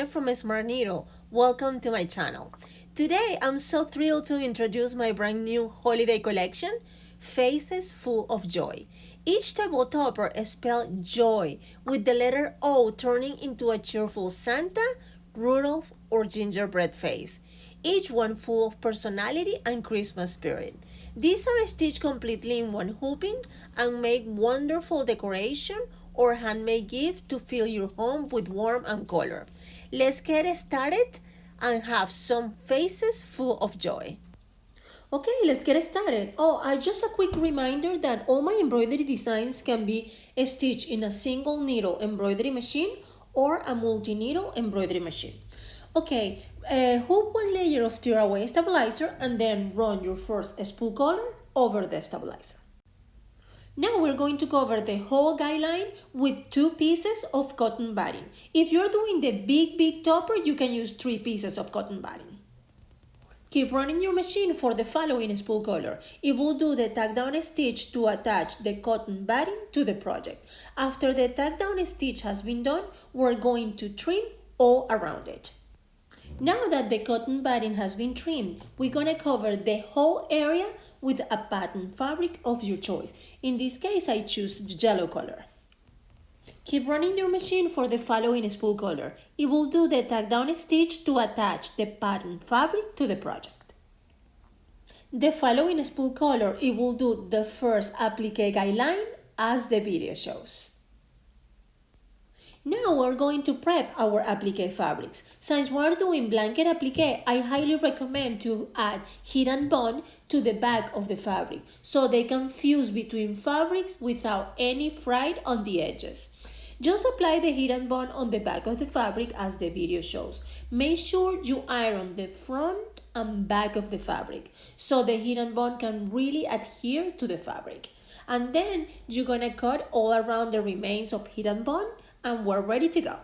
Joy from smartneedle. Welcome to my channel. Today I'm so thrilled to introduce my brand new holiday collection, Faces Full of Joy. Each table topper is spelled joy with the letter O turning into a cheerful Santa, Rudolph, or gingerbread face, each one full of personality and Christmas spirit. These are stitched completely in one hooping and make wonderful decoration or handmade gift to fill your home with warmth and color. Let's get started and have some faces full of joy. Okay, let's get started. Just a quick reminder that all my embroidery designs can be stitched in a single needle embroidery machine or a multi-needle embroidery machine. Okay, hook one layer of tearaway stabilizer and then run your first spool color over the stabilizer. Now we're going to cover the whole guideline with 2 pieces of cotton batting. If you're doing the big topper, you can use 3 pieces of cotton batting. Keep running your machine for the following spool color. It will do the tack down stitch to attach the cotton batting to the project. After the tack down stitch has been done, we're going to trim all around it. Now that the cotton batting has been trimmed, we're going to cover the whole area with a pattern fabric of your choice. In this case, I choose the yellow color. Keep running your machine for the following spool color. It will do the tack down stitch to attach the pattern fabric to the project. The following spool color, it will do the first applique guideline as the video shows. Now we're going to prep our applique fabrics. Since we're doing blanket applique, I highly recommend to add heat and bond to the back of the fabric so they can fuse between fabrics without any fray on the edges. Just apply the heat and bond on the back of the fabric as the video shows. Make sure you iron the front and back of the fabric so the heat and bond can really adhere to the fabric. And then you're gonna cut all around the remains of heat and bond and we're ready to go.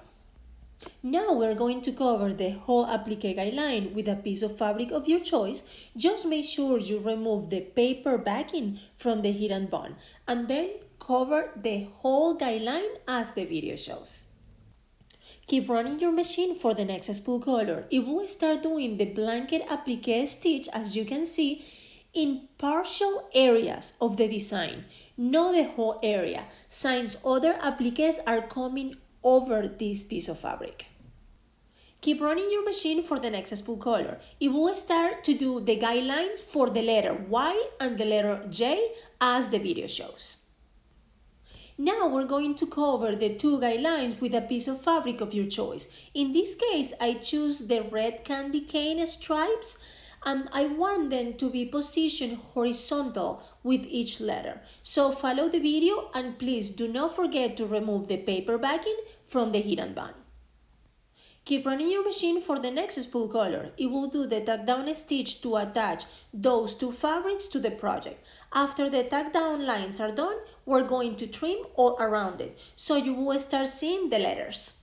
Now we're going to cover the whole applique guideline with a piece of fabric of your choice. Just make sure you remove the paper backing from the heat and bond and then cover the whole guideline as the video shows. Keep running your machine for the next spool color. It will start doing the blanket applique stitch as you can see in partial areas of the design, not the whole area, since other appliques are coming over this piece of fabric. Keep running your machine for the next spool color. It will start to do the guidelines for the letter Y and the letter J as the video shows. Now we're going to cover the 2 guidelines with a piece of fabric of your choice. In this case, I choose the red candy cane stripes and I want them to be positioned horizontal with each letter. So follow the video and please do not forget to remove the paper backing from the heat and bond. Keep running your machine for the next spool color. It will do the tack down stitch to attach those 2 fabrics to the project. After the tack down lines are done, we're going to trim all around it so you will start seeing the letters.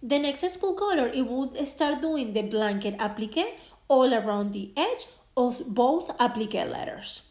The next spool color, it will start doing the blanket applique all around the edge of both applique letters.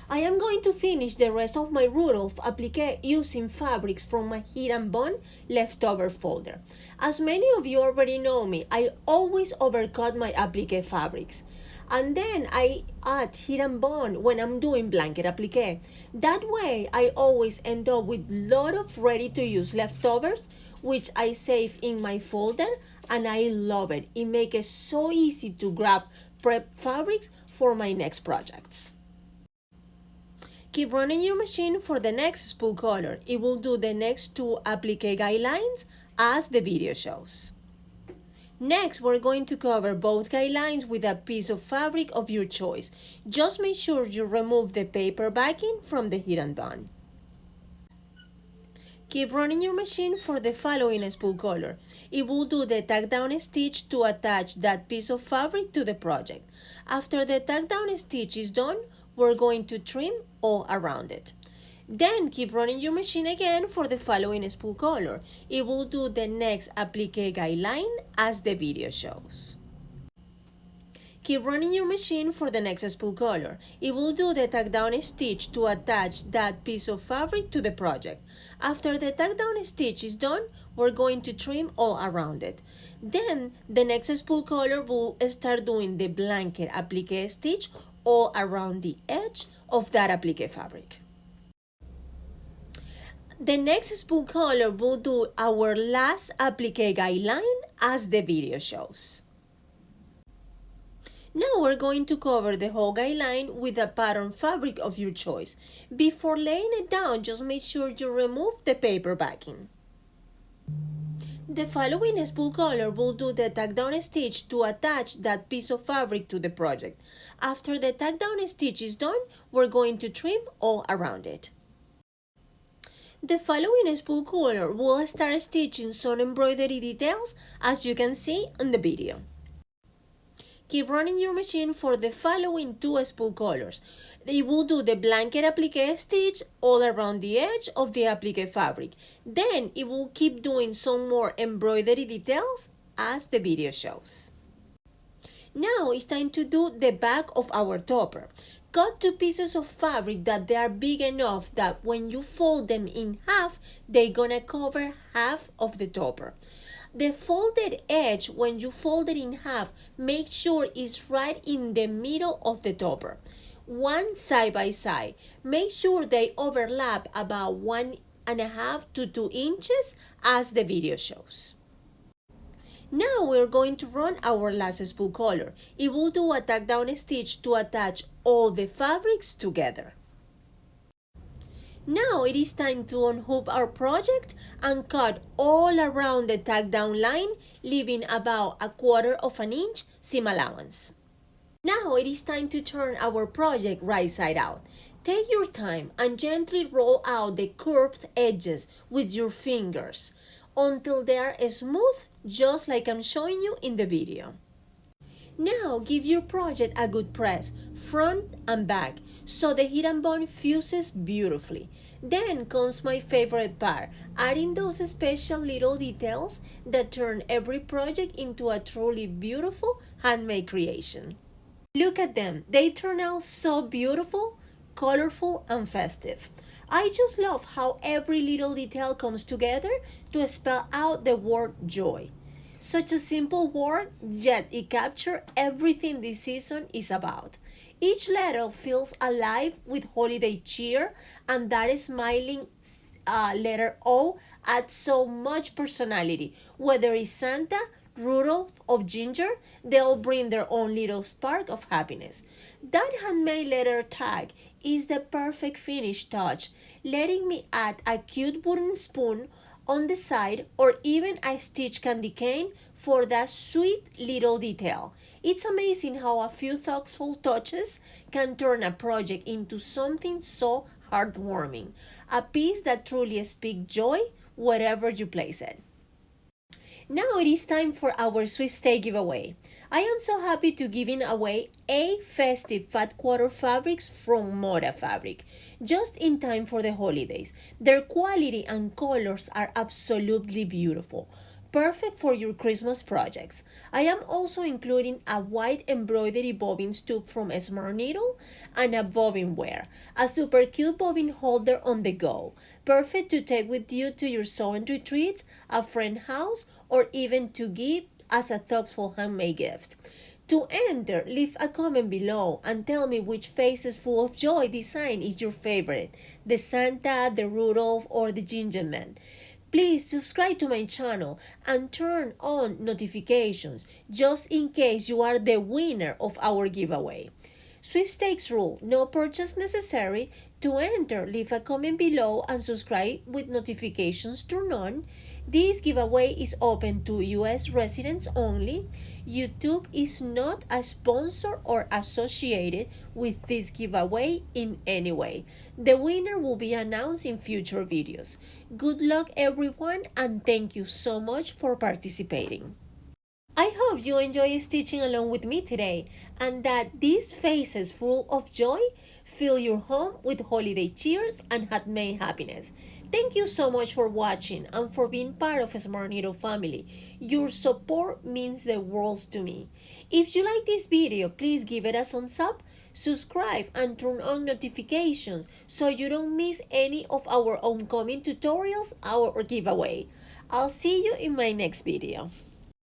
I am going to finish the rest of my Rudolph applique using fabrics from my heat and bond leftover folder. As many of you already know me, I always overcut my applique fabrics. And then I add heat and bond when I'm doing blanket applique. That way, I always end up with a lot of ready-to-use leftovers, which I save in my folder, and I love it. It makes it so easy to grab prep fabrics for my next projects. Keep running your machine for the next spool color. It will do the next 2 applique guidelines as the video shows. Next, we're going to cover both guidelines with a piece of fabric of your choice. Just make sure you remove the paper backing from the heat and bond. Keep running your machine for the following spool color. It will do the tack down stitch to attach that piece of fabric to the project. After the tack down stitch is done, we're going to trim all around it. Then keep running your machine again for the following spool color. It will do the next applique guideline as the video shows. Keep running your machine for the next spool color. It will do the tack down stitch to attach that piece of fabric to the project. After the tack down stitch is done, we're going to trim all around it. Then the next spool color will start doing the blanket applique stitch all around the edge of that applique fabric. The next spool color will do our last applique guideline as the video shows. Now we're going to cover the whole guideline with a pattern fabric of your choice. Before laying it down, just make sure you remove the paper backing. The following spool color will do the tack down stitch to attach that piece of fabric to the project. After the tack down stitch is done, we're going to trim all around it. The following spool color will start stitching some embroidery details as you can see in the video. Keep running your machine for the following two spool colors. It will do the blanket applique stitch all around the edge of the applique fabric. Then it will keep doing some more embroidery details as the video shows. Now it's time to do the back of our topper. Cut two pieces of fabric that they are big enough that when you fold them in half, they're gonna cover half of the topper. The folded edge, when you fold it in half, make sure it's right in the middle of the topper. One side by side. Make sure they overlap about 1.5 to 2 inches as the video shows. Now we're going to run our last spool color. It will do a tack down stitch to attach all the fabrics together. Now it is time to unhook our project and cut all around the tack down line, leaving about 1/4 inch seam allowance. Now it is time to turn our project right side out. Take your time and gently roll out the curved edges with your fingers until they are smooth, just like I'm showing you in the video. Now give your project a good press, front and back, so the heat and bond fuses beautifully. Then comes my favorite part, adding those special little details that turn every project into a truly beautiful handmade creation. Look at them, they turn out so beautiful, colorful and festive. I just love how every little detail comes together to spell out the word joy. Such a simple word, yet it captures everything this season is about. Each letter feels alive with holiday cheer, and that smiling letter O adds so much personality. Whether it's Santa, Rudolph, or Ginger, they all bring their own little spark of happiness. That handmade letter tag is the perfect finish touch, letting me add a cute wooden spoon on the side or even a stitch candy cane for that sweet little detail. It's amazing how a few thoughtful touches can turn a project into something so heartwarming, a piece that truly speaks joy wherever you place it. Now it is time for our SWEEPSTAKE giveaway. I am so happy to giving away 8 festive fat quarter fabrics from Moda fabric, just in time for the holidays. Their quality and colors are absolutely beautiful, perfect for your Christmas projects. I am also including a white embroidery bobbins tube from smartneedle and a bobbin wear, a super cute bobbin holder on the go, perfect to take with you to your sewing retreats, a friend house, or even to give as a thoughtful handmade gift. To enter, leave a comment below and tell me which faces full of joy design is your favorite, the Santa, the Rudolph, or the Gingerbread. Please subscribe to my channel and turn on notifications just in case you are the winner of our giveaway. Sweepstakes rule, no purchase necessary. To enter, leave a comment below and subscribe with notifications turned on. This giveaway is open to US residents only. YouTube is not a sponsor or associated with this giveaway in any way. The winner will be announced in future videos. Good luck everyone, and thank you so much for participating. I hope you enjoy stitching along with me today and that these faces full of joy fill your home with holiday cheers and handmade happiness. Thank you so much for watching and for being part of a Smart Needle family. Your support means the world to me. If you like this video, please give it a thumbs up, subscribe and turn on notifications so you don't miss any of our upcoming tutorials or giveaway. I'll see you in my next video.